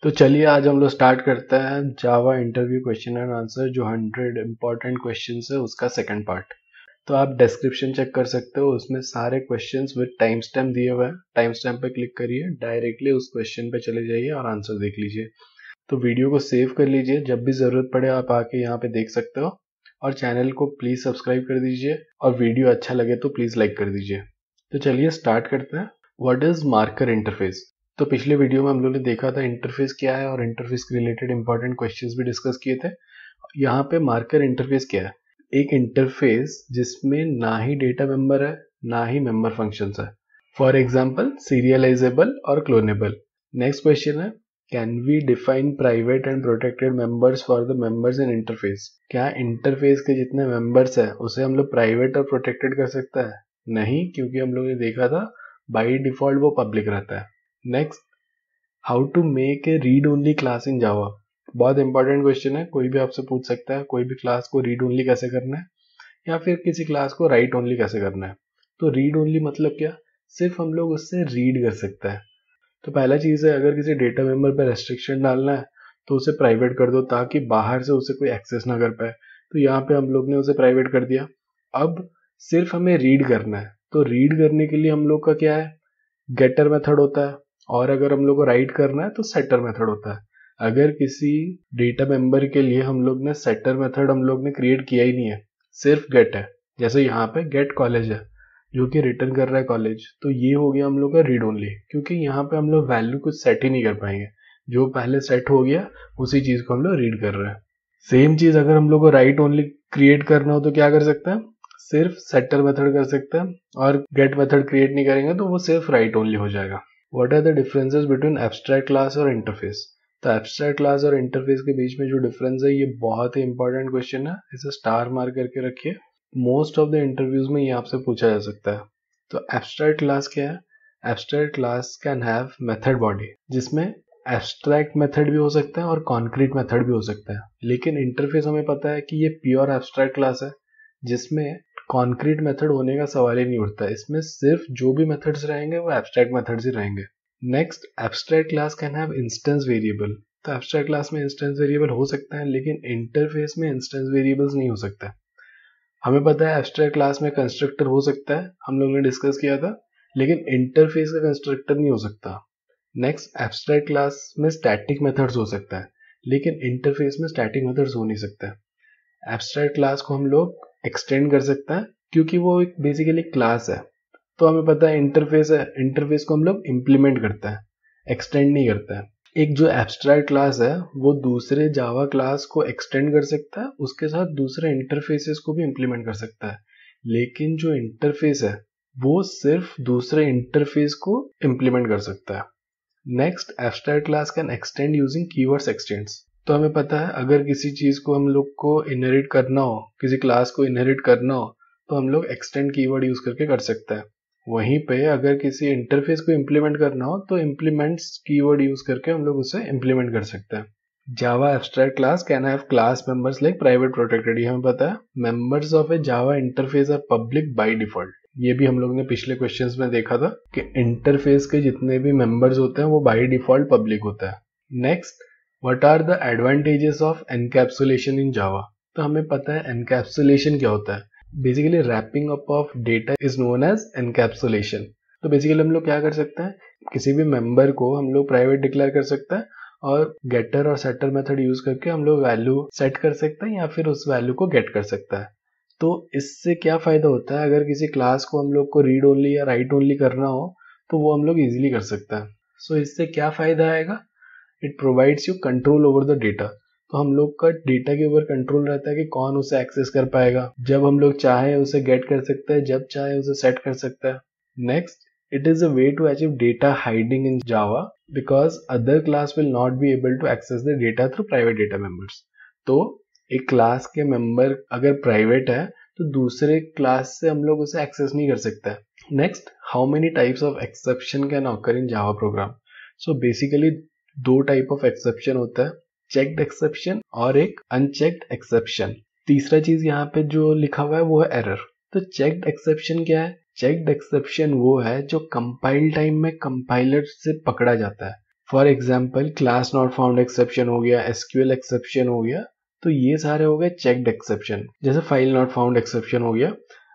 तो चलिए आज हम लोग स्टार्ट करते हैं जावा इंटरव्यू क्वेश्चन एंड आंसर जो 100 इंपॉर्टेंट क्वेश्चंस है उसका सेकंड पार्ट। तो आप डिस्क्रिप्शन चेक कर सकते हो, उसमें सारे क्वेश्चंस विद टाइम स्टैम्प दिए हुए हैं। टाइम स्टैम्प पे क्लिक करिए, डायरेक्टली उस क्वेश्चन पे चले जाइए और आंसर देख लीजिए। तो वीडियो को सेव कर लीजिए, जब भी ज़रूरत पड़े आप आके यहाँ पे देख सकते हो। और चैनल को प्लीज़ सब्सक्राइब कर दीजिए और वीडियो अच्छा लगे तो प्लीज़ लाइक कर दीजिए। तो चलिए स्टार्ट करते हैं। What is marker interface? तो पिछले वीडियो में हम लोगों ने देखा था इंटरफेस क्या है और इंटरफेस के रिलेटेड इंपॉर्टेंट क्वेश्चंस भी डिस्कस किए थे। यहाँ पे मार्कर इंटरफेस क्या है? एक इंटरफेस जिसमें ना ही डेटा मेंबर है ना ही मेंबर फंक्शंस है। फॉर एग्जांपल सीरियलाइजेबल और क्लोनेबल। नेक्स्ट क्वेश्चन है, can we define private and protected members for the members in interface? क्या इंटरफेस के जितने मेंबर्स है उसे हम लोग प्राइवेट और प्रोटेक्टेड कर सकते हैं? नहीं, क्योंकि हम लोग ने देखा था बाई डिफॉल्ट वो पब्लिक रहता है। Next, how to make a read only class in Java? बहुत इंपॉर्टेंट क्वेश्चन है, कोई भी आपसे पूछ सकता है कोई भी क्लास को रीड ओनली कैसे करना है या फिर किसी क्लास को राइट ओनली कैसे करना है। तो रीड ओनली मतलब क्या? सिर्फ हम लोग उससे रीड कर सकते हैं। तो पहला चीज़ है, अगर किसी डेटा मेंबर पर रेस्ट्रिक्शन डालना है तो उसे प्राइवेट कर दो ताकि बाहर से उसे कोई एक्सेस ना कर पाए। तो यहाँ पे हम लोग ने उसे प्राइवेट कर दिया। अब सिर्फ हमें रीड करना है, तो रीड करने के लिए हम लोग का क्या है, गेटर मेथड होता है। और अगर हम लोग को राइट करना है तो सेटर मेथड होता है। अगर किसी डेटा मेंबर के लिए हम लोग ने सेटर मेथड हम लोग ने क्रिएट किया ही नहीं है, सिर्फ गेट है। जैसे यहाँ पे गेट कॉलेज है जो कि रिटर्न कर रहा है कॉलेज, तो ये हो गया हम लोग का रीड ओनली, क्योंकि यहाँ पे हम लोग वैल्यू कुछ सेट ही नहीं कर पाएंगे। जो पहले सेट हो गया उसी चीज को हम लोग रीड कर रहे हैं। सेम चीज अगर हम लोग को राइट ओनली क्रिएट करना हो तो क्या कर सकते हैं? सिर्फ सेटर मेथड कर सकते हैं, और गेट मेथड क्रिएट नहीं करेंगे तो वो सिर्फ राइट ओनली हो जाएगा। What are the differences between abstract class और इंटरफेस? तो एब्स्ट्रैक्ट क्लास और इंटरफेस के बीच में जो डिफरेंस है, ये बहुत ही इंपॉर्टेंट क्वेश्चन है, इसे स्टार मार्क करके रखिए। मोस्ट ऑफ द इंटरव्यूज में ये आपसे पूछा जा सकता है। तो एब्स्ट्रैक्ट क्लास क्या है? Abstract class can have method body, जिसमें एब्स्ट्रैक्ट मेथड भी हो सकता है और कॉन्क्रीट मेथड भी हो सकता है। लेकिन इंटरफेस हमें पता है कि ये प्योर एब्स्ट्रैक्ट क्लास है, जिसमें कॉन्क्रीट मेथड होने का सवाल ही नहीं उठता। इसमें सिर्फ जो भी मेथड्स रहेंगे वो एब्स्ट्रैक्ट मेथड्स ही रहेंगे। Next, abstract class can have instance variable. तो एब्स्ट्रैक्ट क्लास में इंस्टेंस वेरिएबल हो सकता है, लेकिन इंटरफेस में इंस्टेंस वेरिएबल्स नहीं हो सकता। हमें पता है एब्स्ट्रैक्ट क्लास में कंस्ट्रक्टर हो सकता है, हम लोग ने डिस्कस किया था, लेकिन इंटरफेस का कंस्ट्रक्टर नहीं हो सकता। नेक्स्ट, एब्स्ट्रैक्ट क्लास में स्टैटिक मेथड्स हो सकता है, लेकिन इंटरफेस में स्टैटिक मेथड्स हो नहीं सकता। एब्स्ट्रैक्ट क्लास को हम लोग एक्सटेंड कर सकते हैं क्योंकि वो एक बेसिकली क्लास है। तो हमें पता है इंटरफेस है, इंटरफेस को हम लोग इम्प्लीमेंट करते हैं, एक्सटेंड नहीं करते हैं। एक जो एब्स्ट्रैक्ट क्लास है वो दूसरे जावा क्लास को एक्सटेंड कर सकता है, उसके साथ दूसरे इंटरफेसेस को भी इम्प्लीमेंट कर सकता है। लेकिन जो इंटरफेस है वो सिर्फ दूसरे इंटरफेस को इम्प्लीमेंट कर सकता है। Next, abstract class can extend using keywords x tends. तो हमें पता है अगर किसी चीज को हम लोग को इनहेरिट करना हो, किसी क्लास को इनहेरिट करना हो, तो हम लोग एक्सटेंड कीवर्ड यूज करके कर सकते हैं। वहीं पे अगर किसी इंटरफेस को इम्प्लीमेंट करना हो तो इम्प्लीमेंट्स कीवर्ड यूज करके हम लोग उसे इम्प्लीमेंट कर सकते हैं। Java abstract class can have class members like private protected. ये हमें पता है। Members of a Java interface are public by default. ये भी हम लोग ने पिछले क्वेश्चंस में देखा था कि इंटरफेस के जितने भी मेंबर्स होते हैं वो बाय डिफॉल्ट पब्लिक होता है। Next, what are the advantages of encapsulation in Java? तो हमें पता है एनकैप्सुलेशन क्या होता है। Basically wrapping up of data is known as encapsulation. तो बेसिकली हम लोग क्या कर सकते हैं, किसी भी मेंबर को हम लोग प्राइवेट डिक्लेयर कर सकते हैं और गेटर और सेटर मेथड यूज करके हम लोग वैल्यू सेट कर सकते हैं या फिर उस वैल्यू को गेट कर सकता है। तो इससे क्या फायदा होता है, अगर किसी क्लास को हम लोग को रीड ओनली या राइट ओनली करना हो तो वो हम लोग इजीली कर सकते हैं। सो इससे क्या फायदा आएगा? It provides you control over the data. तो हम लोग का डेटा के ऊपर कंट्रोल रहता है कि कौन उसे एक्सेस कर पाएगा। जब हम लोग चाहे उसे गेट कर सकते हैं, जब चाहे उसे सेट कर सकता है। Next, it is a way to achieve data hiding in Java because other class will not be able to access the data through private data members. तो एक क्लास के मेंबर अगर प्राइवेट है तो दूसरे क्लास से हम लोग उसे एक्सेस नहीं कर सकता है। Next, how many types of exception can occur in Java program? So basically दो टाइप ऑफ एक्सेप्शन होता है, चेक्ड एक्सेप्शन और एक अनचेक्ड एक्सेप्शन। तीसरा चीज यहाँ पे जो लिखा हुआ है वो है एरर। तो चेक्ड एक्सेप्शन क्या है? चेक्ड एक्सेप्शन वो है जो कंपाइल टाइम में कंपाइलर से पकड़ा जाता है। For example class not found exception हो गया, एसक्यूएल एक्सेप्शन हो गया, तो ये सारे हो गए चेक्ड एक्सेप्शन। जैसे फाइल नॉट फाउंड एक्सेप्शन हो गया।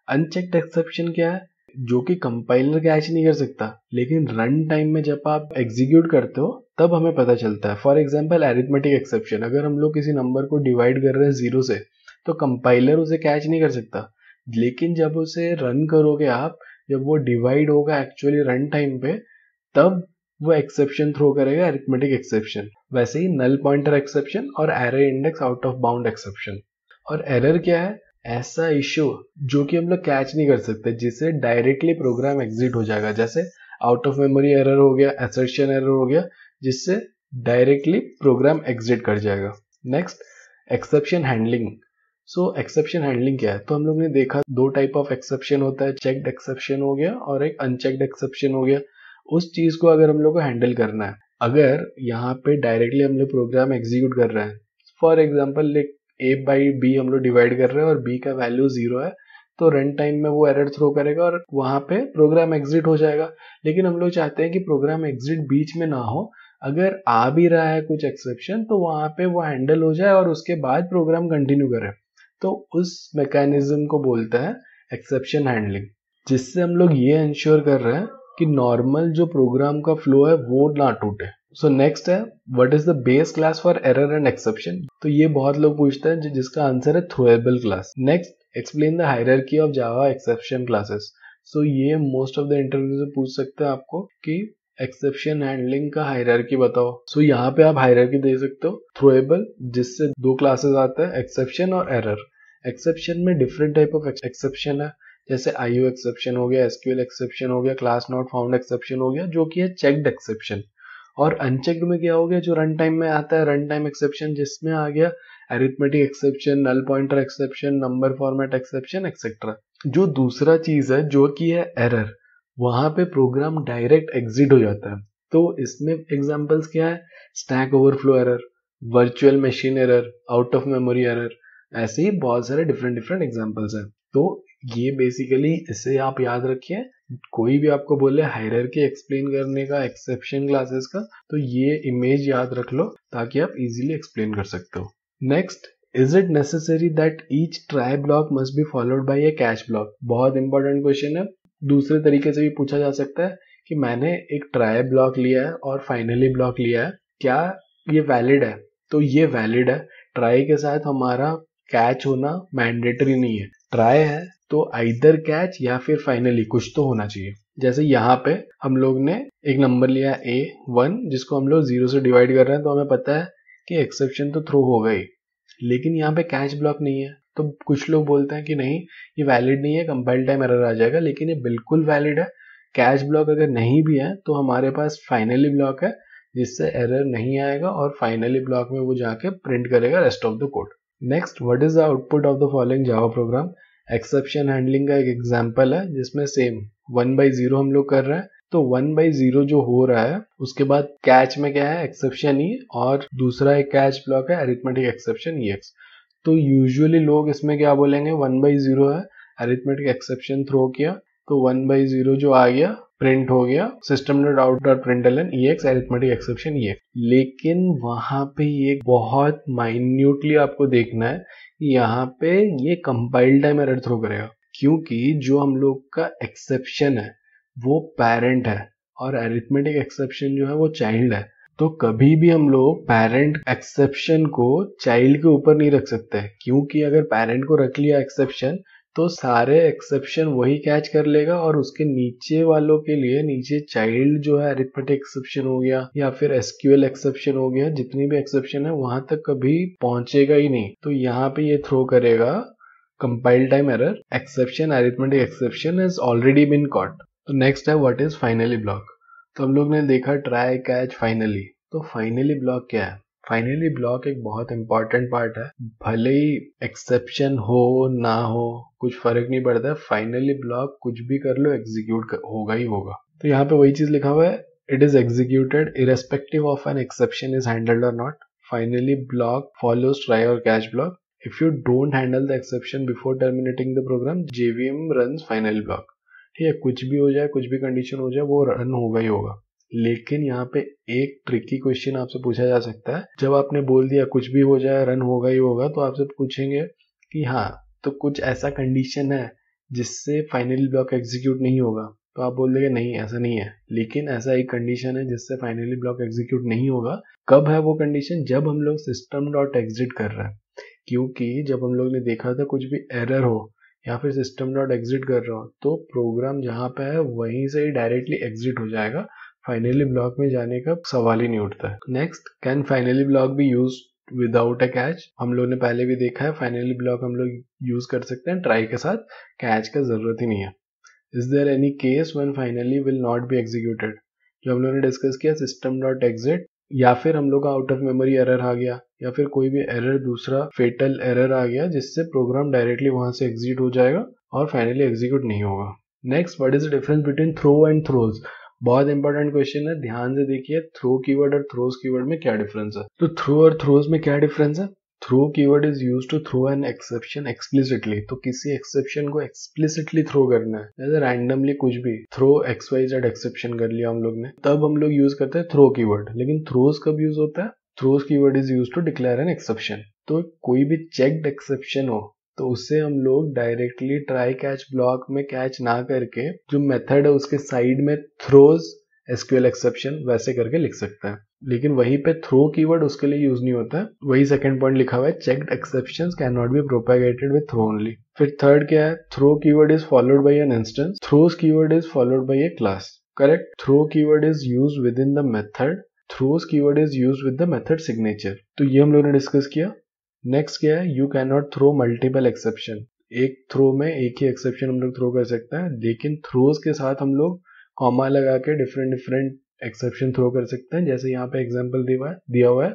अनचेक्ड एक्सेप्शन क्या है? जो कि कंपाइलर कैच नहीं कर सकता, लेकिन रन टाइम में जब आप एग्जीक्यूट करते हो तब हमें पता चलता है। फॉर एग्जाम्पल अरिथमेटिक एक्सेप्शन, अगर हम लोग किसी नंबर को डिवाइड कर रहे हैं 0 से, तो कंपाइलर उसे कैच नहीं कर सकता, लेकिन जब उसे रन करोगे आप, जब वो डिवाइड होगा एक्चुअली रन टाइम पे, तब वो एक्सेप्शन थ्रो करेगा, अरिथमेटिक एक्सेप्शन। वैसे ही नल पॉइंटर एक्सेप्शन और error index out of bound exception. और एरर क्या है? ऐसा इश्यू जो कि हम लोग कैच नहीं कर सकते, जिससे डायरेक्टली प्रोग्राम एग्जिट हो जाएगा। जैसे आउट ऑफ मेमोरी एरर हो गया, असर्शन एरर हो गया, जिससे डायरेक्टली प्रोग्राम एग्जिट कर जाएगा। Next, exception handling. So exception handling क्या है? तो हम लोग ने देखा दो टाइप ऑफ एक्सेप्शन होता है, चेक्ड एक्सेप्शन हो गया और एक अनचेक्ड एक्सेप्शन हो गया। उस चीज को अगर हम लोग को हैंडल करना है, अगर यहाँ पे डायरेक्टली हम लोग प्रोग्राम एग्जीक्यूट कर रहे हैं, for example A by B हम लोग डिवाइड कर रहे हैं और बी का वैल्यू 0 है, तो रन टाइम में वो एरर थ्रो करेगा और वहां पे प्रोग्राम एग्जिट हो जाएगा। लेकिन हम लोग चाहते हैं कि प्रोग्राम एग्जिट बीच में ना हो, अगर आ भी रहा है कुछ एक्सेप्शन तो वहां पे वो हैंडल हो जाए और उसके बाद प्रोग्राम कंटिन्यू करे। तो उस मैकेनिज्म को बोलते हैं एक्सेप्शन हैंडलिंग, जिससे हम लोग ये इंश्योर कर रहे हैं कि नॉर्मल जो प्रोग्राम का फ्लो है वो ना टूटे। सो नेक्स्ट है, what is the base class for error and exception. तो ये बहुत लोग पूछते हैं, जिसका आंसर है throwable class. Next, explain the hierarchy of Java exception classes. So ये मोस्ट ऑफ द इंटरव्यू से पूछ सकते हैं आपको कि एक्सेप्शन हैंडलिंग का हायरार्की बताओ। सो यहाँ पे आप हायरार्की दे सकते हो, थ्रोएबल जिससे दो क्लासेस आते हैं, एक्सेप्शन और एरर। एक्सेप्शन में डिफरेंट टाइप ऑफ एक्सेप्शन है, जैसे आईओ एक्सेप्शन हो गया, एसक्यूएल एक्सेप्शन हो गया, क्लास नॉट फाउंड एक्सेप्शन हो गया, जो कि है चेक्ड एक्सेप्शन। और अनचेक्ड में क्या हो गया? जो रन टाइम में आता है, रन टाइम एक्सेप्शन, जिसमें आ गया arithmetic exception, null pointer exception, number format exception etcetera. जो दूसरा चीज है जो कि है एरर, वहां पे प्रोग्राम डायरेक्ट एग्जिट हो जाता है। तो इसमें एग्जांपल्स क्या है? Stack overflow error, virtual machine error, out of memory error, ऐसे ही बहुत सारे डिफरेंट डिफरेंट एग्जांपल्स हैं। तो ये बेसिकली, इसे आप याद रखिए, कोई भी आपको बोले हायरार्की एक्सप्लेन करने का एक्सेप्शन क्लासेस का, तो ये इमेज याद रख लो ताकि आप इजीली एक्सप्लेन कर सकते हो। Next, is it necessary that each try block must be followed by A catch block. बहुत इंपॉर्टेंट क्वेश्चन है। दूसरे तरीके से भी पूछा जा सकता है कि मैंने एक ट्राई ब्लॉक लिया है और फाइनली ब्लॉक लिया है, क्या ये वैलिड है? तो ये वैलिड है। ट्राई के साथ हमारा कैच होना मैंडेटरी नहीं है। ट्राई है तो आइदर कैच या फिर फाइनली कुछ तो होना चाहिए। जैसे यहाँ पे हम लोग ने एक नंबर लिया A1, जिसको हम लोग 0 से डिवाइड कर रहे हैं, तो हमें पता है कि एक्सेप्शन तो थ्रो हो गई, लेकिन यहाँ पे कैच ब्लॉक नहीं है। तो कुछ लोग बोलते हैं कि नहीं, ये वैलिड नहीं है, कंपाइल टाइम एरर आ जाएगा, लेकिन ये बिल्कुल वैलिड है। कैच ब्लॉक अगर नहीं भी है तो हमारे पास फाइनली ब्लॉक है, जिससे एरर नहीं आएगा और फाइनली ब्लॉक में वो जाके प्रिंट करेगा rest of the code. Next, what is the output of the following Java program. Exception handling का एक एग्जांपल है, जिसमें सेम 1/0 हम लोग कर रहे हैं। तो 1/0 जो हो रहा है, उसके बाद कैच में क्या है? एक्सेप्शन ई, और दूसरा एक कैच ब्लॉक है अरिथमेटिक एक्सेप्शन EX। तो यूजुअली लोग इसमें क्या बोलेंगे? 1/0 है, अरिथमेटिक एक्सेप्शन थ्रो किया, तो 1/0 जो आ गया प्रिंट हो गया, system dot out dot println EX arithmetic exception EX। लेकिन वहां पे ये बहुत माइन्यूटली आपको देखना है, यहाँ पे ये कंपाइल टाइम एरर थ्रो करेगा, क्योंकि जो हम लोग का एक्सेप्शन है वो पेरेंट है और अरिथमेटिक एक्सेप्शन जो है वो चाइल्ड है। तो कभी भी हम लोग पेरेंट एक्सेप्शन को चाइल्ड के ऊपर नहीं रख सकते, क्योंकि अगर पेरेंट को रख लिया एक्सेप्शन तो सारे एक्सेप्शन वही कैच कर लेगा और उसके नीचे वालों के लिए, नीचे चाइल्ड जो है अरिथमेटिक एक्सेप्शन हो गया या फिर एसक्यूएल एक्सेप्शन हो गया, जितनी भी एक्सेप्शन है वहां तक कभी पहुंचेगा ही नहीं। तो यहाँ पे ये थ्रो करेगा compile time error, exception arithmetic exception has already been caught. तो नेक्स्ट है, व्हाट इज फाइनली ब्लॉक। तो हम लोग ने देखा ट्राई, कैच, फाइनली। तो फाइनली ब्लॉक क्या है? फाइनली ब्लॉक एक बहुत इंपॉर्टेंट पार्ट है। भले ही एक्सेप्शन हो ना हो, कुछ फर्क नहीं पड़ता है, फाइनली ब्लॉक कुछ भी कर लो एग्जीक्यूट होगा ही होगा। तो यहाँ पे वही चीज लिखा हुआ है, it is executed irrespective of an exception is handled और not. Finally block follows try और catch block. If you don't handle the exception before terminating the program, JVM runs finally block. ठीक है, कुछ भी हो जाए, कुछ भी कंडीशन हो जाए, वो रन होगा ही होगा। लेकिन यहाँ पे एक ट्रिकी क्वेश्चन आपसे पूछा जा सकता है। जब आपने बोल दिया कुछ भी हो जाए रन होगा ही होगा, तो आपसे पूछेंगे कि हाँ तो कुछ ऐसा कंडीशन है जिससे फाइनली ब्लॉक एग्जीक्यूट नहीं होगा, तो आप बोल देंगे नहीं ऐसा नहीं है। लेकिन ऐसा एक कंडीशन है जिससे फाइनली ब्लॉक एग्जीक्यूट नहीं होगा। कब है वो कंडीशन? जब हम लोग सिस्टम डॉट एग्जिट कर रहे हैं, क्योंकि जब हम लोग ने देखा था कुछ भी एरर हो या फिर सिस्टम डॉट एग्जिट कर रहा हो तो प्रोग्राम जहाँ पे है वहीं से ही डायरेक्टली एग्जिट हो जाएगा, फाइनली ब्लॉक में जाने का सवाल ही नहीं उठता है। Next, can finally block B use without a catch? हम लोग ने पहले भी देखा है फाइनली ब्लॉक हम लोग यूज कर सकते हैं ट्राई के साथ, कैच का जरूरत ही नहीं है। Is there any case when finally will not be executed? जो हम लोग ने डिस्कस किया सिस्टम डॉट एग्जिट, या फिर हम लोग का आउट ऑफ मेमोरी एरर आ गया, या फिर कोई भी एरर दूसरा फेटल एरर आ गया जिससे प्रोग्राम डायरेक्टली वहां से एग्जीक्यूट हो जाएगा और फाइनली एग्जीक्यूट नहीं होगा। Next, what is the difference between throw and throws? बहुत इंपॉर्टेंट क्वेश्चन है, ध्यान से देखिए थ्रो कीवर्ड और थ्रोज कीवर्ड में क्या डिफरेंस है। तो थ्रो और थ्रोज में क्या डिफरेंस है? Throw keyword is used to throw an exception explicitly, तो किसी एक्सेप्शन को एक्सप्लिसिटली थ्रो करना है, जैसे रैंडमली कुछ भी थ्रो XYZ एक्सेप्शन कर लिया हम लोग ने, तब हम लोग यूज करते हैं थ्रो कीवर्ड। लेकिन थ्रोज कब यूज होता है? Throws keyword is used to declare an exception. तो कोई भी चेक्ड एक्सेप्शन हो तो उससे हम लोग डायरेक्टली ट्राई कैच ब्लॉक में कैच ना करके जो मेथड है उसके साइड में थ्रोज SQL एक्सेप्शन वैसे करके लिख सकते हैं। लेकिन वहीं पे थ्रो कीवर्ड उसके लिए यूज नहीं होता है, वही सेकंड पॉइंट लिखा हुआ है, checked exceptions can not be propagated with throw only. फिर थर्ड क्या है? Throw keyword is followed by an instance, throws keyword is followed by a class. Correct? Throw keyword is used within the method, throws keyword is used with the method signature. तो ये हम लोगों ने discuss किया। Next क्या है? You can not throw multiple exception, एक throw में एक ही एक्सेप्शन हम लोग थ्रो कर सकते हैं, लेकिन थ्रोज के साथ हम लोग कॉमा लगा के डिफरेंट डिफरेंट एक्सेप्शन थ्रो कर सकते हैं। जैसे यहाँ पे एग्जांपल दिया हुआ है,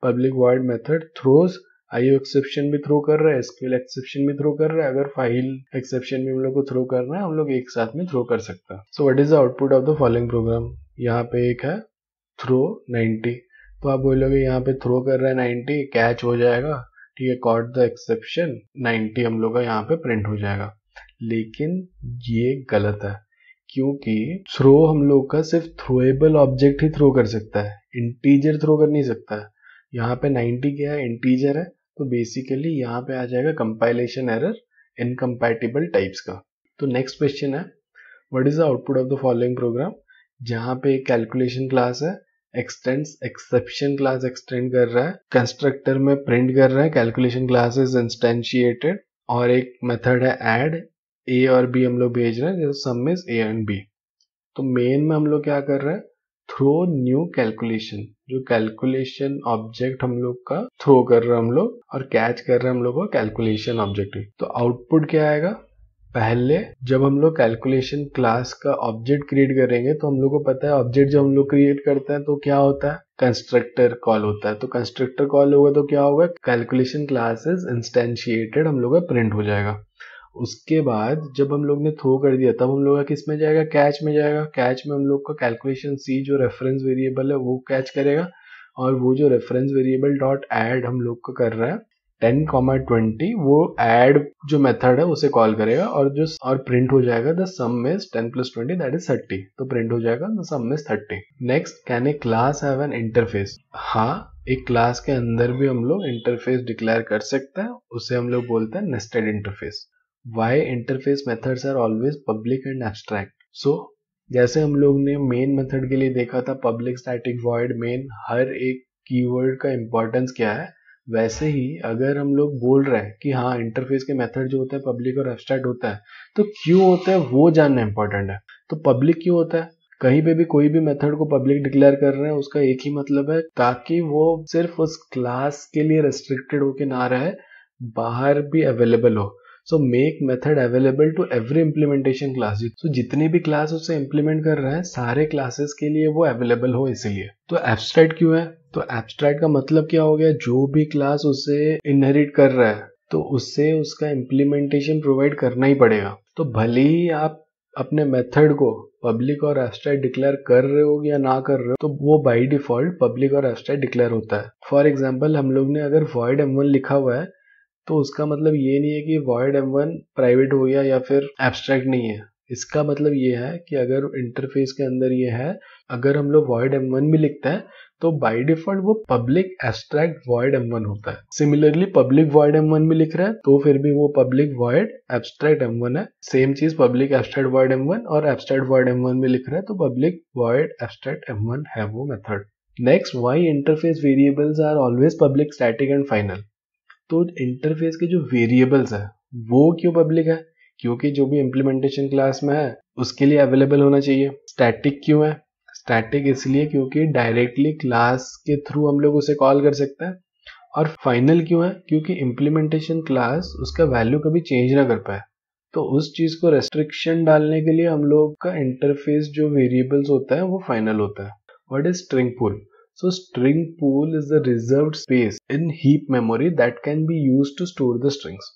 public void method throws IO exception भी थ्रो कर रहा है, SQL एक्सेप्शन भी थ्रो कर रहा है, अगर फाइल एक्सेप्शन भी हम लोग को थ्रो करना है हम लोग एक साथ में थ्रो कर सकते हैं। So what is the output of the following programme? यहाँ पे एक है थ्रो 90, तो आप बोलोगे यहाँ पे थ्रो कर रहा है 90, कैच हो जाएगा, ठीक है, कॉट द एक्सेप्शन 90 हम लोग का यहाँ पे प्रिंट हो जाएगा। लेकिन ये गलत है, क्योंकि थ्रो हम लोग का सिर्फ थ्रोएबल ऑब्जेक्ट ही थ्रो कर सकता है, इंटीजर थ्रो कर नहीं सकता है। यहाँ पे 90 क्या है? इंटीजर है, तो बेसिकली यहाँ पे आ जाएगा कंपाइलेशन एरर इनकम्पैटिबल टाइप्स का। तो नेक्स्ट क्वेश्चन है, what is the output of the following programme? जहाँ पे एक कैलकुलेशन क्लास है, एक्सटेंड्स एक्सेप्शन क्लास एक्सटेंड कर रहा है, कंस्ट्रक्टर में प्रिंट कर रहा है कैलकुलेशन क्लास इज इंस्टेंशिएटेड, और एक मेथड है ऐड, A और B हम लोग भेज रहे हैं, जैसे सम इज A एंड B। तो मेन में हम लोग क्या कर रहे हैं? थ्रो न्यू कैलकुलेशन, जो कैलकुलेशन ऑब्जेक्ट हम लोग का थ्रो कर रहे हैं हम लोग, और कैच कर रहे हैं हम लोग को कैलकुलेशन ऑब्जेक्ट ही। तो आउटपुट क्या आएगा? पहले जब हम लोग कैलकुलेशन क्लास का ऑब्जेक्ट क्रिएट करेंगे तो हम लोग को पता है ऑब्जेक्ट जब हम लोग क्रिएट करते हैं तो क्या होता है? कंस्ट्रक्टर कॉल होता है। तो कंस्ट्रक्टर कॉल होगा तो क्या होगा? कैलकुलेशन क्लास इज इंस्टेंशिएटेड हम लोग का प्रिंट हो जाएगा। उसके बाद जब हम लोग ने थ्रो कर दिया तब हम लोग का किस में जाएगा? कैच में जाएगा। कैच में हम लोग का कैलकुलेशन C जो रेफरेंस वेरिएबल है वो कैच करेगा, और वो जो रेफरेंस वेरिएबल डॉट ऐड हम लोग को कर रहा है 10,20, वो ऐड जो मेथड है उसे कॉल करेगा, और प्रिंट हो जाएगा the some is 10 + 20 that is 30, तो प्रिंट हो जाएगा the some is 30। Next, can a class have an interface? हाँ, एक क्लास के अंदर भी हम लोग इंटरफेस डिक्लेयर कर सकते हैं, उसे हम लोग बोलते हैं nested interface. Why interface methods are always public and abstract? So जैसे हम लोग ने मेन मेथड के लिए देखा था पब्लिक स्टैटिक वॉइड मेन, हर एक कीवर्ड का इंपॉर्टेंस क्या है, वैसे ही अगर हम लोग बोल रहे हैं कि हाँ इंटरफेस के मेथड जो होता है पब्लिक और एब्स्ट्रैक्ट होता है, तो क्यों होता है वो जानना इंपॉर्टेंट है। तो पब्लिक क्यों होता है? कहीं पे भी कोई भी मेथड को पब्लिक डिक्लेयर कर रहे हैं उसका एक ही मतलब है, ताकि वो सिर्फ उस क्लास के लिए रेस्ट्रिक्टेड होके ना रहे, बाहर भी अवेलेबल हो। So make method available to every implementation class. तो जितने भी क्लास उसे इम्प्लीमेंट कर रहे हैं सारे क्लासेस के लिए वो अवेलेबल हो, इसीलिए। तो एब्स्ट्रैक्ट क्यों है? तो एब्स्ट्रैक्ट का मतलब क्या हो गया? जो भी क्लास उसे इनहेरिट कर रहा है तो उससे उसका इम्प्लीमेंटेशन प्रोवाइड करना ही पड़ेगा। तो भले ही आप अपने मेथड को पब्लिक और एब्स्ट्रैक्ट डिक्लेयर कर रहे हो या ना कर रहे हो, तो वो बाय डिफॉल्ट पब्लिक और एब्स्ट्रैक्ट डिक्लेयर होता है। फॉर एग्जाम्पल, हम लोग ने अगर void m1 लिखा हुआ है तो उसका मतलब ये नहीं है कि void m1 प्राइवेट हो गया या फिर एब्स्ट्रैक्ट नहीं है। इसका मतलब ये है कि अगर इंटरफेस के अंदर ये है, अगर हम लोग void m1 भी लिखते हैं तो बाय डिफॉल्ट वो पब्लिक एब्स्ट्रैक्ट void m1 होता है। सिमिलरली पब्लिक void m1 भी लिख रहा है तो फिर भी वो पब्लिक void एब्स्ट्रैक्ट m1 है। सेम चीज पब्लिक एब्स्ट्रैक्ट void m1 और एब्स्ट्रैक्ट void m1 भी लिख रहा है तो पब्लिक void एब्स्ट्रैक्ट m1 है वो method. Next, why interface variables are always public, static and final. तो इंटरफेस के जो वेरिएबल्स है वो क्यों पब्लिक है? क्योंकि जो भी इम्प्लीमेंटेशन क्लास में है उसके लिए अवेलेबल होना चाहिए। स्टैटिक क्यों है? स्टैटिक इसलिए क्योंकि डायरेक्टली क्लास के थ्रू हम लोग उसे कॉल कर सकते हैं। और फाइनल क्यों है? क्योंकि इम्प्लीमेंटेशन क्लास उसका वैल्यू कभी चेंज ना कर पाए, तो उस चीज को रेस्ट्रिक्शन डालने के लिए हम लोग का इंटरफेस जो वेरिएबल्स होता है वो फाइनल होता है। What is string pool? So string pool is the reserved space in heap memory that can be used to store the strings.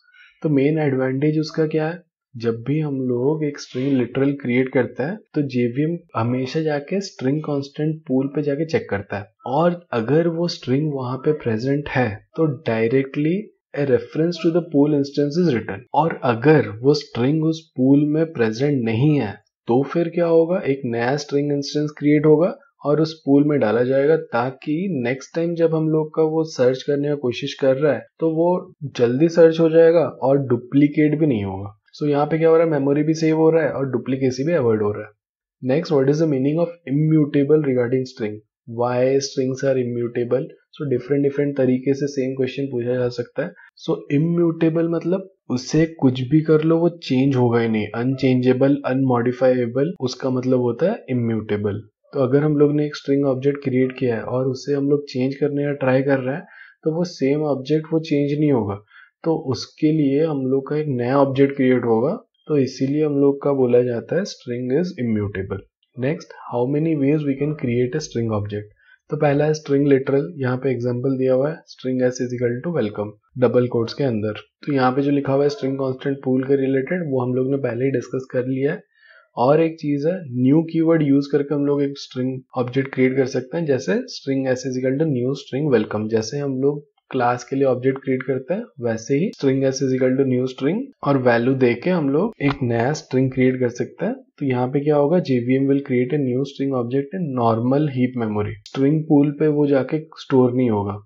तो मेन एडवांटेज उसका क्या है? जब भी हम लोग एक स्ट्रिंग लिटरल क्रिएट करते हैं तो JVM हमेशा जाके स्ट्रिंग कांस्टेंट पूल पे जाके चेक करता है, और अगर वो स्ट्रिंग वहां पे प्रेजेंट है तो directly a reference to the pool instance is return. और अगर वो स्ट्रिंग उस पूल में प्रेजेंट नहीं है तो फिर क्या होगा? एक नया स्ट्रिंग इंस्टेंस क्रिएट होगा और उस पूल में डाला जाएगा, ताकि नेक्स्ट टाइम जब हम लोग का वो सर्च करने की कोशिश कर रहा है तो वो जल्दी सर्च हो जाएगा और डुप्लीकेट भी नहीं होगा। सो यहाँ पे क्या हो रहा है? मेमोरी भी सेव हो रहा है और डुप्लीकेसी भी अवॉइड हो रहा है। Next, what is the meaning of immutable regarding string? Why strings are immutable? So different तरीके से सेम क्वेश्चन पूछा जा सकता है। सो इम्यूटेबल मतलब उससे कुछ भी कर लो वो चेंज होगा ही नहीं। अनचेंजेबल, अनमॉडिफाइबल, उसका मतलब होता है इम्यूटेबल। तो अगर हम लोग ने एक स्ट्रिंग ऑब्जेक्ट क्रिएट किया है और उसे हम लोग चेंज करने का ट्राई कर रहे हैं तो वो सेम ऑब्जेक्ट वो चेंज नहीं होगा, तो उसके लिए हम लोग का एक नया ऑब्जेक्ट क्रिएट होगा। तो इसीलिए हम लोग का बोला जाता है string is immutable. Next, how many ways we can create a string object? तो पहला है स्ट्रिंग लिटरल। यहाँ पे एग्जांपल दिया हुआ है string s is equal to welcome double quotes के अंदर। तो यहाँ पे जो लिखा हुआ है स्ट्रिंग कांस्टेंट पूल के रिलेटेड वो हम लोग ने पहले ही डिस्कस कर लिया है। और एक चीज है, न्यू कीवर्ड यूज करके हम लोग एक स्ट्रिंग ऑब्जेक्ट क्रिएट कर सकते हैं, जैसे string s is equal to new string welcome. जैसे हम लोग क्लास के लिए ऑब्जेक्ट क्रिएट करते हैं वैसे ही string s is equal to new string और वैल्यू देके हम लोग एक नया स्ट्रिंग क्रिएट कर सकते हैं। तो यहाँ पे क्या होगा? JVM will create a new string object in normal heap memory. String pool पे वो जाके स्टोर नहीं होगा।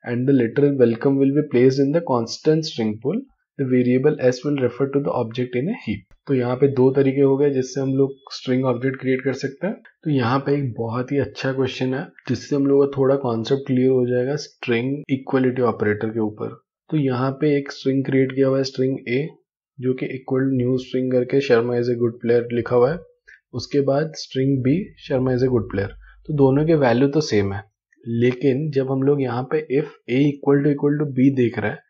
And the literal welcome will be placed in the constant string pool. The variable s will refer to the object in a heap. तो यहाँ पे दो तरीके हो गए जिससे हम लोग स्ट्रिंग ऑब्जेक्ट क्रिएट कर सकते हैं। तो यहाँ पे एक बहुत ही अच्छा क्वेश्चन है जिससे हम लोग का थोड़ा कॉन्सेप्ट क्लियर हो जाएगा स्ट्रिंग इक्वलिटी ऑपरेटर के ऊपर। तो यहाँ पे एक स्ट्रिंग क्रिएट किया हुआ है स्ट्रिंग a जो कि इक्वल न्यू स्ट्रिंग करके Sharma is a good player लिखा हुआ है। उसके बाद string b Sharma is a good player. तो दोनों के वैल्यू तो सेम है, लेकिन जब हम लोग यहाँ पे if a equal to b देख रहे हैं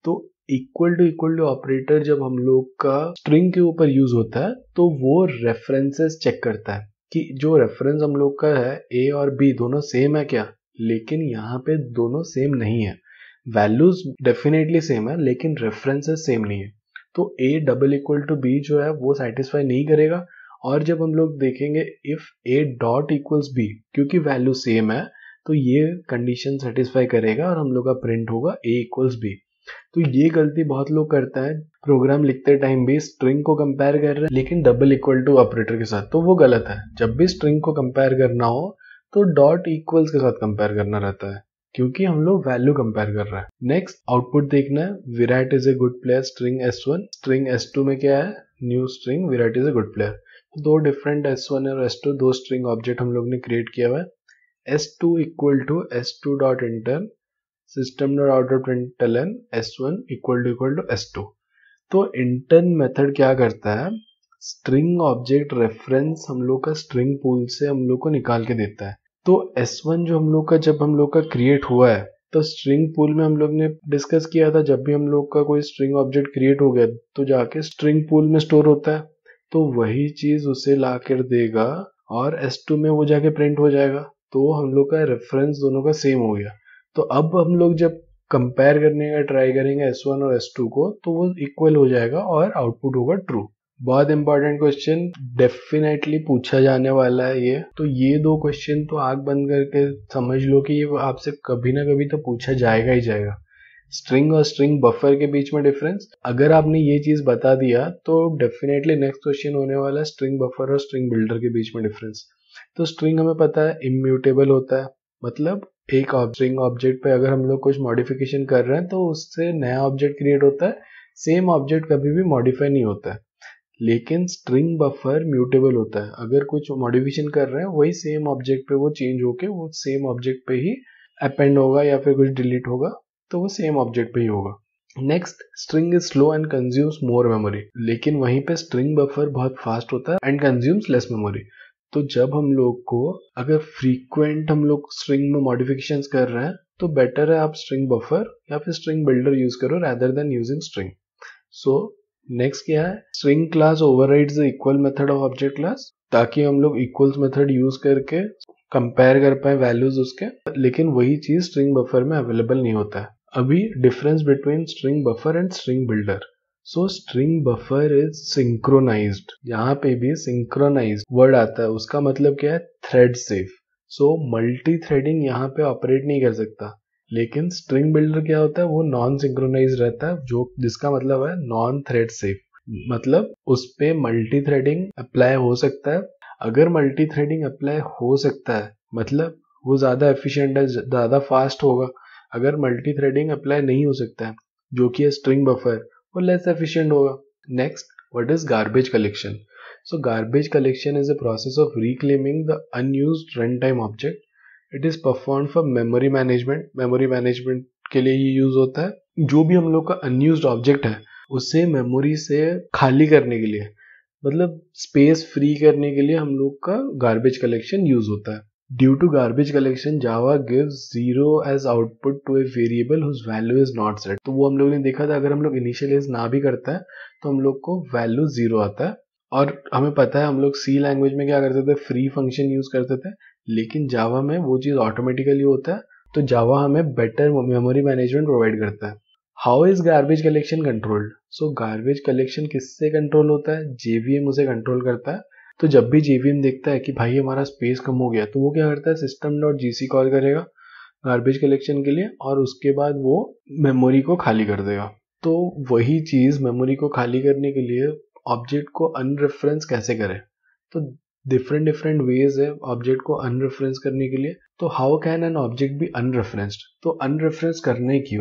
तो इक्वल टू ऑपरेटर जब हम लोग का स्ट्रिंग के ऊपर यूज होता है तो वो रेफरेंसेस चेक करता है कि जो रेफरेंस हम लोग का है a और b दोनों सेम है क्या। लेकिन यहाँ पे दोनों सेम नहीं है। वैल्यूज डेफिनेटली सेम है लेकिन रेफरेंसेस सेम नहीं है। तो a double equal to b जो है वो सेटिस्फाई नहीं करेगा। और जब हम लोग देखेंगे if a dot equals b, क्योंकि वैल्यू सेम है तो ये कंडीशन सेटिस्फाई करेगा और हम लोग का प्रिंट होगा a इक्वल्स b। तो ये गलती बहुत लोग करता है, प्रोग्राम लिखते टाइम भी स्ट्रिंग को कंपेयर कर रहे हैं लेकिन डबल इक्वल टू ऑपरेटर के साथ, तो वो गलत है। जब भी स्ट्रिंग को कंपेयर करना हो तो डॉट इक्वल्स के साथ कंपेयर करना रहता है, क्योंकि हम लोग वैल्यू कंपेयर कर रहे हैं। नेक्स्ट, आउटपुट देखना है। Virat is a good player string s1, string s2 में क्या है? New string Virat is a good player. दो डिफरेंट s1 और s2 दो स्ट्रिंग ऑब्जेक्ट हम लोग ने क्रिएट किया हुआ है। s2 equal to s2 dot intern system dot out of println s1 equal to s2। तो इंटर्न मेथड क्या करता है? स्ट्रिंग ऑब्जेक्ट रेफरेंस हम लोग का स्ट्रिंग पूल से हम लोग को निकाल के देता है। तो s1 जो हम लोग का जब हम लोग का क्रिएट हुआ है तो स्ट्रिंग पूल में हम लोग ने डिस्कस किया था जब भी हम लोग का कोई स्ट्रिंग ऑब्जेक्ट क्रिएट हो गया तो जाके स्ट्रिंग पूल में स्टोर होता है। तो वही चीज उसे ला कर देगा और s2 में वो जाके प्रिंट हो जाएगा। तो हम लोग का रेफरेंस दोनों का सेम हो गया। तो अब हम लोग जब कंपेयर करने का ट्राई करेंगे s1 और s2 को तो वो इक्वल हो जाएगा और आउटपुट होगा ट्रू। बहुत इंपॉर्टेंट क्वेश्चन, डेफिनेटली पूछा जाने वाला है ये। तो ये दो क्वेश्चन तो आंख बंद करके समझ लो कि ये आपसे कभी ना कभी तो पूछा जाएगा ही जाएगा। स्ट्रिंग और स्ट्रिंग बफर के बीच में डिफरेंस, अगर आपने ये चीज बता दिया तो डेफिनेटली नेक्स्ट क्वेश्चन होने वाला है स्ट्रिंग बफर और स्ट्रिंग बिल्डर के बीच में डिफरेंस। तो स्ट्रिंग हमें पता है इम्यूटेबल होता है, मतलब एक स्ट्रिंग ऑब्जेक्ट पे अगर हम लोग कुछ मॉडिफिकेशन कर रहे हैं तो उससे नया ऑब्जेक्ट क्रिएट होता है, सेम ऑब्जेक्ट कभी भी मॉडिफाई नहीं होता है। लेकिन स्ट्रिंग बफर म्यूटेबल होता है, अगर कुछ मॉडिफिकेशन कर रहे हैं वही सेम ऑब्जेक्ट पे वो चेंज होके वो सेम ऑब्जेक्ट पे ही अपेंड होगा या फिर कुछ डिलीट होगा तो वो सेम ऑब्जेक्ट पे ही होगा। Next, string is slow and consumes more memory, लेकिन वहीं पे स्ट्रिंग बफर बहुत फास्ट होता है एंड कंज्यूम्स लेस मेमोरी। तो जब हम लोग को अगर फ्रीक्वेंट हम लोग स्ट्रिंग में मॉडिफिकेशंस कर रहे हैं तो बेटर है आप स्ट्रिंग बफर या फिर स्ट्रिंग बिल्डर यूज करो rather then using string. So next क्या है, string class overrides the equal method of object class, ताकि हम लोग इक्वल्स मेथड यूज करके कंपेयर कर पाए वैल्यूज उसके, लेकिन वही चीज स्ट्रिंग बफर में अवेलेबल नहीं होता है। अभी difference between string buffer and string builder. So string buffer is synchronized, यहाँ पे भी सिंक्रोनाइज्ड वर्ड आता है, उसका मतलब क्या है, thread safe. So multi threading यहाँ पे ऑपरेट नहीं कर सकता। लेकिन स्ट्रिंग बिल्डर क्या होता है, वो नॉन सिंक्रोनाइज रहता है, जो जिसका मतलब है नॉन थ्रेड सेफ, मतलब उस पे मल्टी थ्रेडिंग अप्लाई हो सकता है। अगर मल्टी थ्रेडिंग अप्लाई हो सकता है मतलब वो ज्यादा एफिशिएंट है, ज्यादा फास्ट होगा। अगर मल्टी थ्रेडिंग अप्लाई नहीं हो सकता है, जो कि है स्ट्रिंग बफर, वो लेस एफिशिएंट होगा। Next, what is garbage collection? So garbage collection is a process of reclaiming the unused run time object. It is perform for memory management, memory management के लिए ये यूज होता है। जो भी हम लोग का अनयूज्ड ऑब्जेक्ट है उसे मेमोरी से खाली करने के लिए, मतलब स्पेस फ्री करने के लिए हम लोग का गार्बेज कलेक्शन यूज होता है। Due to garbage collection Java gives 0 as output to a variable whose value is not set. तो वो हम लोग ने देखा था, अगर हम लोग इनिशियलाइज ना भी करता है तो हम लोग को वैल्यू 0 आता है। और हमें पता है हम लोग सी लैंग्वेज में क्या करते थे, फ्री फंक्शन यूज करते थे, लेकिन जावा में वो चीज ऑटोमेटिकली होता है। तो जावा हमें बेटर मेमोरी मैनेजमेंट प्रोवाइड करता है। How is garbage collection controlled? So garbage collection किससे कंट्रोल होता है? जेवीएम उसे कंट्रोल करता है। तो जब भी जेवीएम देखता है कि भाई हमारा स्पेस कम हो गया, तो वो क्या करता है, system.gc कॉल करेगा गार्बेज कलेक्शन के लिए और उसके बाद वो मेमोरी को खाली कर देगा। तो वही चीज मेमोरी को खाली करने के लिए ऑब्जेक्ट को अनरेफरेंस कैसे करें? तो डिफरेंट डिफरेंट वेज है ऑब्जेक्ट को अनरेफरेंस करने के लिए। तो how can an object be unreferenced? तो अनरेफरेंस करने की,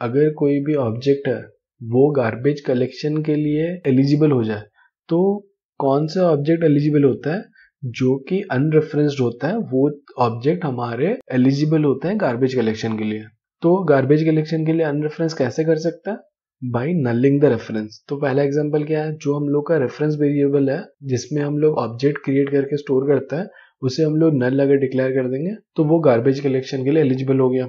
अगर कोई भी ऑब्जेक्ट है वो गार्बेज कलेक्शन के लिए एलिजिबल हो जाए, तो कौन सा ऑब्जेक्ट एलिजिबल होता है? जो कि अनरेफरेंस्ड होता है वो ऑब्जेक्ट हमारे एलिजिबल होते हैं गार्बेज कलेक्शन के लिए। तो गार्बेज कलेक्शन के लिए अनरेफरेंस कैसे कर सकता है? By nulling the reference. तो पहला एग्जांपल क्या है, जो हम लोग का रेफरेंस वेरिएबल है जिसमें हम लोग ऑब्जेक्ट क्रिएट करके स्टोर करते हैं, उसे हम लोग नल अगर डिक्लेयर कर देंगे तो वो गार्बेज कलेक्शन के लिए एलिजिबल हो गया।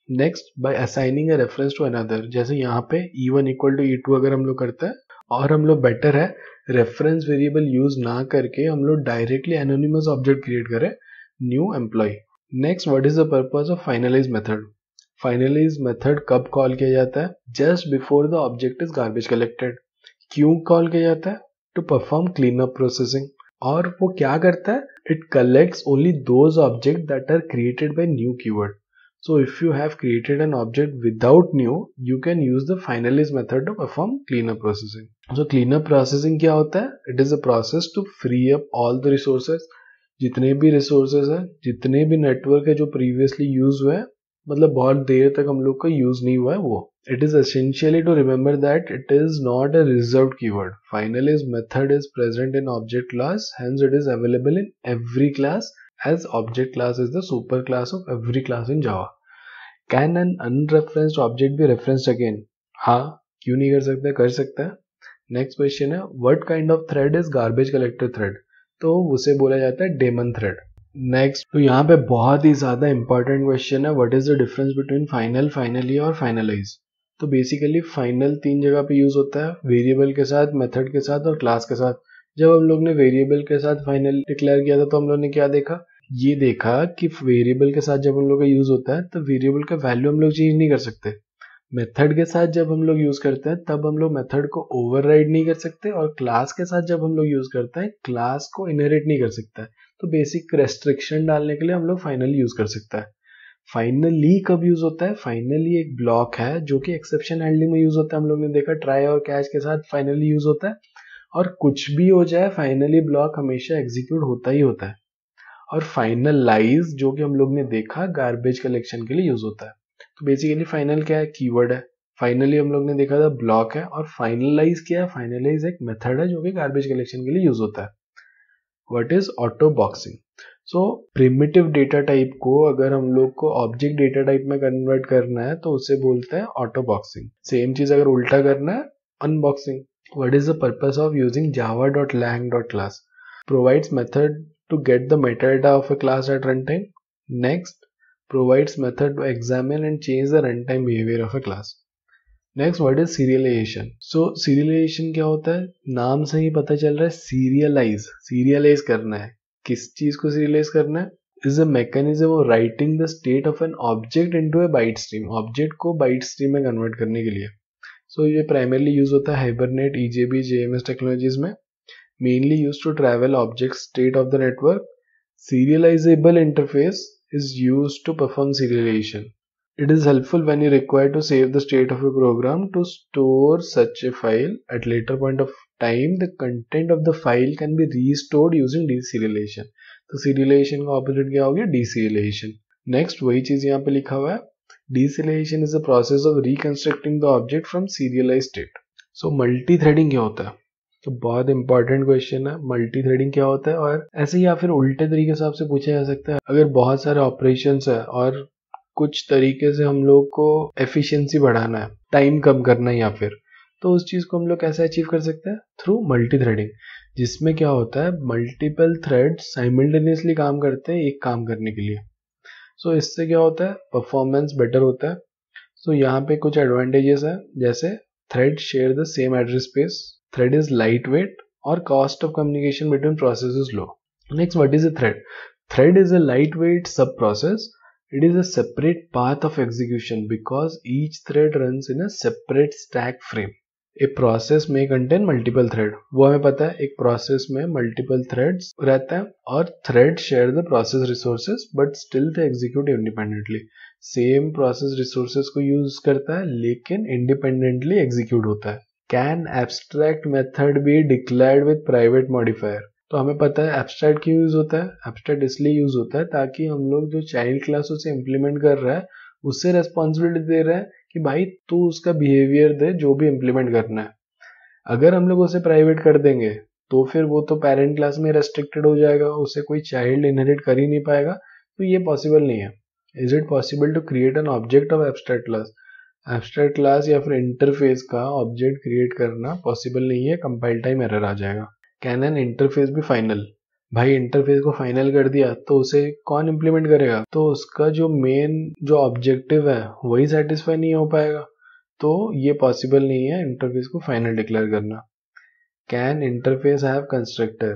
Next, by assigning a reference to another, जैसे यहाँ पे e1 इक्वल टू e2 अगर हम लोग करते हैं, और हम लोग बेटर है रेफरेंस वेरिएबल यूज ना करके हम लोग डायरेक्टली एनोनिमस ऑब्जेक्ट क्रिएट करें, new employ. Next, what is the purpose of finalize method? Finalize method कब कॉल किया जाता है? Just before the object is garbage collected. क्यों कॉल किया जाता है? To perform clean up processing. और वो क्या करता है? It collects only those object that are created by new keyword. So if you have created an object without new, you can use the finalize method to perform cleanup processing. So cleanup processing क्या होता है? It is a process to free up all the resources. जितने भी resources है, जितने भी network है जो previously use हुए हैं, मतलब बहुत देर तक हम लोग का use नहीं हुआ है वो. It is essentially to remember that it is not a reserved keyword. Finalize method is present in object class, hence it is available in every class, as object class is the superclass of every class in Java. Can an unreferenced object be referenced again? हाँ, क्यों नहीं कर सकता? कर सकता है। Next question है, what kind of thread is garbage collector thread? तो उसे बोला जाता है daemon thread. नेक्स्ट, तो यहाँ पे बहुत ही ज्यादा इंपॉर्टेंट क्वेश्चन है, what is the difference between final, finally और फाइनलाइज? तो बेसिकली फाइनल 3 जगह पे यूज होता है, वेरिएबल के साथ, मेथड के साथ और क्लास के साथ। जब हम लोग ने वेरिएबल के साथ फाइनल डिक्लेयर किया था तो हम लोग ने क्या देखा? ये देखा कि वेरिएबल के साथ जब हम लोग का यूज होता है तो वेरिएबल का वैल्यू हम लोग चेंज नहीं कर सकते। मेथड के साथ जब हम लोग यूज करते हैं तब हम लोग मेथड को ओवरराइड नहीं कर सकते, और क्लास के साथ जब हम लोग यूज करते हैं क्लास को इनहेरिट नहीं कर सकता है। तो बेसिक रेस्ट्रिक्शन डालने के लिए हम लोग फाइनली यूज कर सकता है। फाइनली कब यूज होता है? फाइनली एक ब्लॉक है जो कि एक्सेप्शन हैंडलिंग में यूज होता है, हम लोग ने देखा ट्राई और कैच के साथ फाइनली यूज होता है। और कुछ भी हो जाए फाइनली ब्लॉक हमेशा एग्जीक्यूट होता ही होता है। और फाइनलाइज जो कि हम लोग ने देखा गार्बेज कलेक्शन के लिए यूज होता है। तो बेसिकली फाइनल क्या है? कीवर्ड है। फाइनली हम लोग ने देखा था ब्लॉक है, और फाइनलाइज क्या है? फाइनलाइज एक मेथड है जो कि गार्बेज कलेक्शन के लिए यूज होता है। What is auto boxing? So primitive data type को अगर हम लोग को ऑब्जेक्ट डेटा टाइप में कन्वर्ट करना है तो उसे बोलते हैं ऑटो बॉक्सिंग। सेम चीज अगर उल्टा करना है, unboxing. What is the purpose of using java.lang.class? Provides method to get the metadata of a class at runtime. Next, provides method to examine and change the runtime behavior of a class. Next word is serialisation. So serialisation क्या होता है? नाम से ही पता चल रहा है, serialised करना है। किस चीज को सीरियलाइज करना है? Is a mechanism of writing the state of an object into a byte stream. Object को बाइट स्ट्रीम में कन्वर्ट करने के लिए। सो ये प्राइमरली यूज होता है हाइबरनेट, EJB, JMS टेक्नोलॉजीज में। Mainly use to travel object state of the network. Serializable interface is used to perform serialization. It is helpful when you require to save the state of a program to store such a file. At later point of time, the content of the file can be restored using deserialization. तो serialization का opposite क्या हो गया? Deserialization. Next वही चीज यहाँ पे लिखा हुआ है, deserialization is the process of reconstructing the object from serialized state. So multi-threading क्या होता है? तो बहुत इंपॉर्टेंट क्वेश्चन है, मल्टी थ्रेडिंग क्या होता है। और ऐसे ही या फिर उल्टे तरीके से आपसे पूछा जा सकता है, अगर बहुत सारे ऑपरेशंस है और कुछ तरीके से हम लोग को एफिशिएंसी बढ़ाना है, टाइम कम करना है, या फिर तो उस चीज को हम लोग कैसे अचीव कर सकते हैं? थ्रू मल्टी थ्रेडिंग, जिसमें क्या होता है मल्टीपल थ्रेड्स साइमल्टेनियसली काम करते हैं एक काम करने के लिए। सो इससे क्या होता है? परफॉर्मेंस बेटर होता है। सो यहाँ पे कुछ एडवांटेजेस है, जैसे thread share the same address space, thread is lightweight, or cost of communication between processes is low. Next, what is a thread? Thread is a lightweight sub-process. It is a separate path of execution because each thread runs in a separate stack frame. A process may contain multiple thread. वो हमें पता है, एक process में multiple threads रहता है, और thread share the process resources but still they execute independently. Same process resources को use करता है लेकिन independently execute होता है। Can abstract method be declared with private modifier? तो हमें पता है abstract क्यों यूज होता है? abstract इसलिए यूज होता है ताकि हम लोग जो चाइल्ड क्लास उसे इम्प्लीमेंट कर रहा है उससे रेस्पॉन्सिबिलिटी दे रहे हैं कि भाई तू उसका बिहेवियर दे जो भी इम्प्लीमेंट करना है। अगर हम लोग उसे प्राइवेट कर देंगे तो फिर वो तो पेरेंट क्लास में रेस्ट्रिक्टेड हो जाएगा, उसे कोई चाइल्ड इनहेरिट कर ही नहीं पाएगा, तो ये पॉसिबल नहीं है। Is it possible to create an object of abstract class? Abstract class या फिर इंटरफेस का ऑब्जेक्ट क्रिएट करना पॉसिबल नहीं है, कंपाइल टाइम एरर आ जाएगा। कैन एन इंटरफेस भी फाइनल? भाई इंटरफेस को फाइनल कर दिया तो उसे कौन इम्प्लीमेंट करेगा? तो उसका जो मेन जो ऑब्जेक्टिव है वही सेटिस्फाई नहीं हो पाएगा, तो ये पॉसिबल नहीं है इंटरफेस को फाइनल डिक्लेयर करना। Can interface have constructor?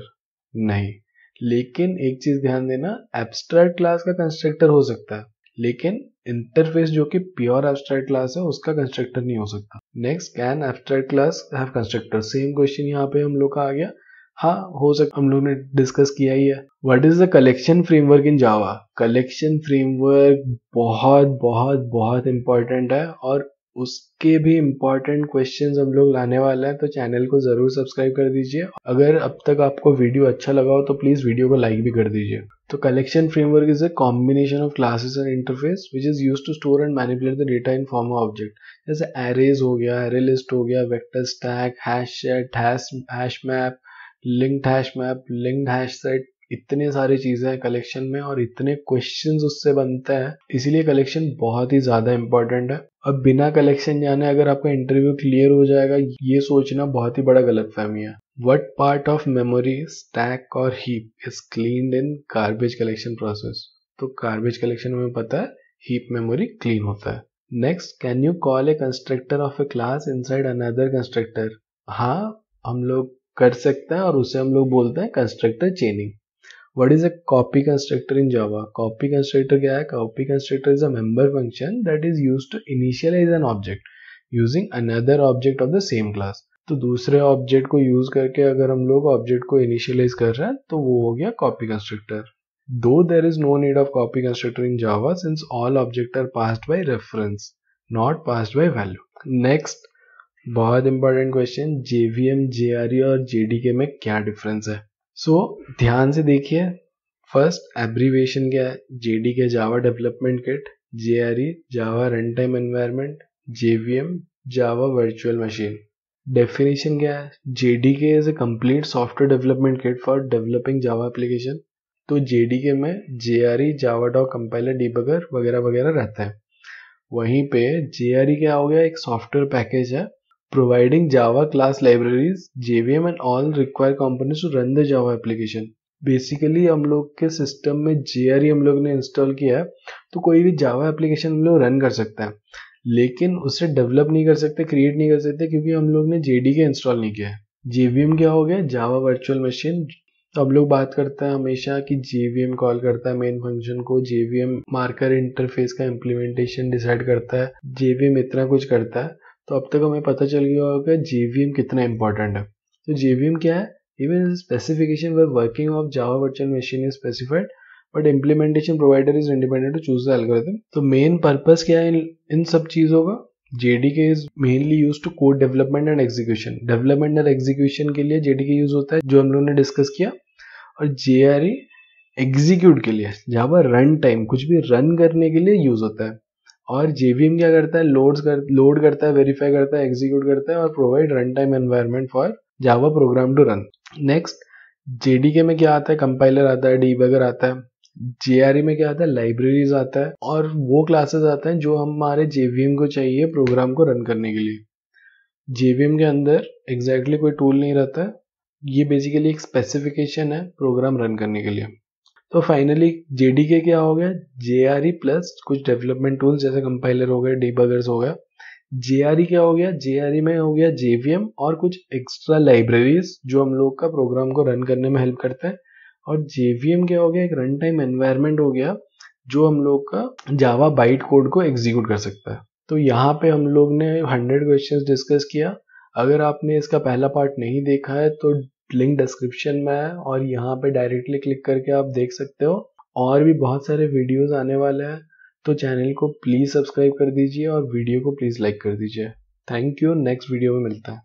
नहीं, लेकिन एक चीज ध्यान देना, एब्स्ट्रैक्ट क्लास का कंस्ट्रक्टर हो सकता है लेकिन इंटरफेस जो कि प्योर एब्स्ट्रैक्ट क्लास है उसका कंस्ट्रक्टर नहीं हो सकता। Next, can abstract class have constructor? Same question यहाँ पे हम लोग का आ गया। हाँ हो सकता, हम लोग ने डिस्कस किया ही है। What is the collection framework in Java? Collection framework बहुत बहुत बहुत इंपॉर्टेंट है और उसके भी इम्पोर्टेंट क्वेश्चंस हम लोग लाने वाले हैं, तो चैनल को जरूर सब्सक्राइब कर दीजिए। अगर अब तक आपको वीडियो अच्छा लगा हो तो प्लीज वीडियो को लाइक भी कर दीजिए। तो collection framework is a combination of classes and interface which is used to store and manipulate the data in form of object. जैसे एरेज हो गया, एरे लिस्ट हो गया, vector stack, hash set, hash map, linked hash map, linked hash set, इतने सारी चीजें हैं collection में और इतने क्वेश्चंस उससे बनते हैं, इसीलिए कलेक्शन बहुत ही ज्यादा इंपॉर्टेंट है। अब बिना कलेक्शन जाने अगर आपका इंटरव्यू क्लियर हो जाएगा ये सोचना बहुत ही बड़ा गलतफहमी है। What part of memory, stack और heap is cleaned in garbage collection process? तो गार्बेज कलेक्शन में पता है हीप मेमोरी क्लीन होता है। Next, can you call a constructor of a class inside another constructor? हाँ, हम लोग कर सकते हैं और उसे हम लोग बोलते हैं constructor चेनिंग। What is a copy constructor in Java? Copy constructor क्या है? Copy constructor is a member function that is used to initialize an object using another object of the same class. तो दूसरे ऑब्जेक्ट को use करके अगर हम लोग object को इनिशियलाइज कर रहे हैं तो वो हो गया copy constructor. though there is no need of copy constructor in Java since all objects are passed by reference, not passed by value. Next, बहुत इंपॉर्टेंट क्वेश्चन, JVM, JRE और JDK में क्या डिफरेंस है? सो ध्यान से देखिए, फर्स्ट एब्रीविएशन क्या है? JDK Java development kit, JRE Java run time environment, JVM Java virtual machine. Definition क्या है? JDK is a complete software development kit for developing Java application. तो JDK में JRE जावा डॉक कंपाइलर डीबगर वगैरह वगैरह रहता है. वहीं पे JRE क्या हो गया? एक सॉफ्टवेयर पैकेज है providing Java class libraries, JVM and all required components to run the Java application. Basically हम लोग के सिस्टम में JRE हम लोग ने इंस्टॉल किया है, तो कोई भी जावा एप्लीकेशन हम लोग रन कर सकता है, लेकिन उसे डेवलप नहीं कर सकते, क्रिएट नहीं कर सकते, क्योंकि हम लोग ने JDK इंस्टॉल नहीं किया है. JVM क्या हो गया? जावा वर्चुअल मशीन. तो अब लोग बात करते हैं हमेशा कि JVM कॉल करता है मेन फंक्शन को, JVM मार्कर इंटरफेस का इम्प्लीमेंटेशन डिसाइड करता है, JVM इतना कुछ करता है. तो अब तक हमें पता चल गया होगा JVM कितना इंपॉर्टेंट है. तो JVM क्या है? Even specification where working of Java virtual machine is specified, but implementation provider is independent to choose the algorithm. तो मेन पर्पस क्या है इन सब चीज़ों का? JDK is mainly used to code development and execution. Development और execution के लिए JDK use होता है, जो हम लोगों ने डिस्कस किया. और JRE एग्जीक्यूट के लिए, जावा रन टाइम कुछ भी रन करने के लिए यूज होता है. और JVM क्या करता है? लोड करता है, वेरीफाई करता है, एग्जीक्यूट करता है और provide run time environment for Java program to run. Next, JDK में क्या आता है? कंपाइलर आता है, डीबगर आता है. JRE में क्या आता है? लाइब्रेरीज आता है और वो क्लासेस आते हैं जो हमारे JVM को चाहिए प्रोग्राम को रन करने के लिए. JVM के अंदर एग्जैक्टली कोई टूल नहीं रहता है, ये बेसिकली एक स्पेसिफिकेशन है प्रोग्राम रन करने के लिए. तो फाइनली JDK क्या हो गया? JRE प्लस कुछ डेवलपमेंट टूल्स जैसे कंपाइलर हो गए, डीबगर्स हो गया. JRE क्या हो गया? JRE में हो गया JVM और कुछ एक्स्ट्रा लाइब्रेरीज जो हम लोग का प्रोग्राम को रन करने में हेल्प करता है. और JVM क्या हो गया? एक रन टाइम एनवायरनमेंट हो गया जो हम लोग का जावा बाइट कोड को एग्जीक्यूट कर सकता है. तो यहाँ पे हम लोग ने 100 क्वेश्चंस डिस्कस किया. अगर आपने इसका पहला पार्ट नहीं देखा है तो लिंक डिस्क्रिप्शन में है और यहाँ पे डायरेक्टली क्लिक करके आप देख सकते हो. और भी बहुत सारे वीडियोस आने वाले हैं, तो चैनल को प्लीज़ सब्सक्राइब कर दीजिए और वीडियो को प्लीज़ लाइक कर दीजिए. Thank you. नेक्स्ट वीडियो में मिलता है.